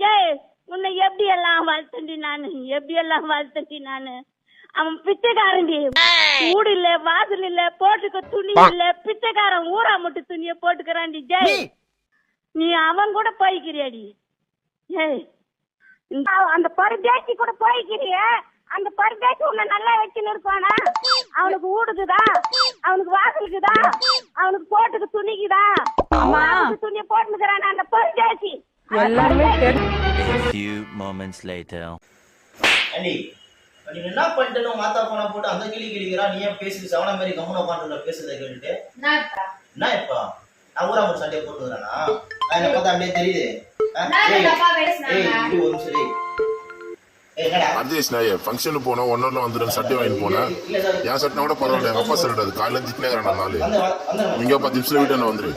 ஜெய் உன்னை எப்படி எல்லாம் வளர்த்தண்டி நானு அவன் பிச்சைக்காரண்டி. ஊடு இல்ல வாசல் இல்ல போட்டுக்க துணி இல்ல பிச்சைக்காரன் ஊரா மட்டும் துணிய போட்டுக்கிறான்டி. ஜெய் நீ அவன் கூட போய்க்கிறியாடி. ஜெய் அந்த பருதேசி கூட போய்க்கிறிய. அந்த பருதேசி உன்னை நல்லா வச்சுன்னு இருப்பானா? அவனுக்கு ஊடுக்குதா, அவனுக்கு வாசலுக்குதா, அவனுக்கு போட்டுக்கு துணிக்குதா, துணிய போட்டுக்கிறானா அந்த பருதேசி? எல்லாமே A few moments later. அண்ணி நீங்க என்ன பண்ணிட்டு மாத்தா போனா போட்டு அந்த கிளி கிளிக்கிறா, நீ ஏன் பேசி சவன மாதிரி கம்முன உட்காந்துருக்க பேசுறதை கேட்டுட்டு என்ன இப்ப நான் ஊரா ஒரு சண்டையை போட்டுக்கிறானா? நான் என்ன பார்த்தா அப்படியே தெரியுது. ஃபங்க்ஷன் போனோம் 1 ஹவர்ல வந்துடும் சட்டை வாங்கிட்டு போனேன். என் சட்டை கூட பரவாயில்ல, எங்க அப்பா சட்டை அது காலையில திட்டினேங்கிறேன். 4 இங்க 10 நிமிஷம் வீட்டு வந்துரு.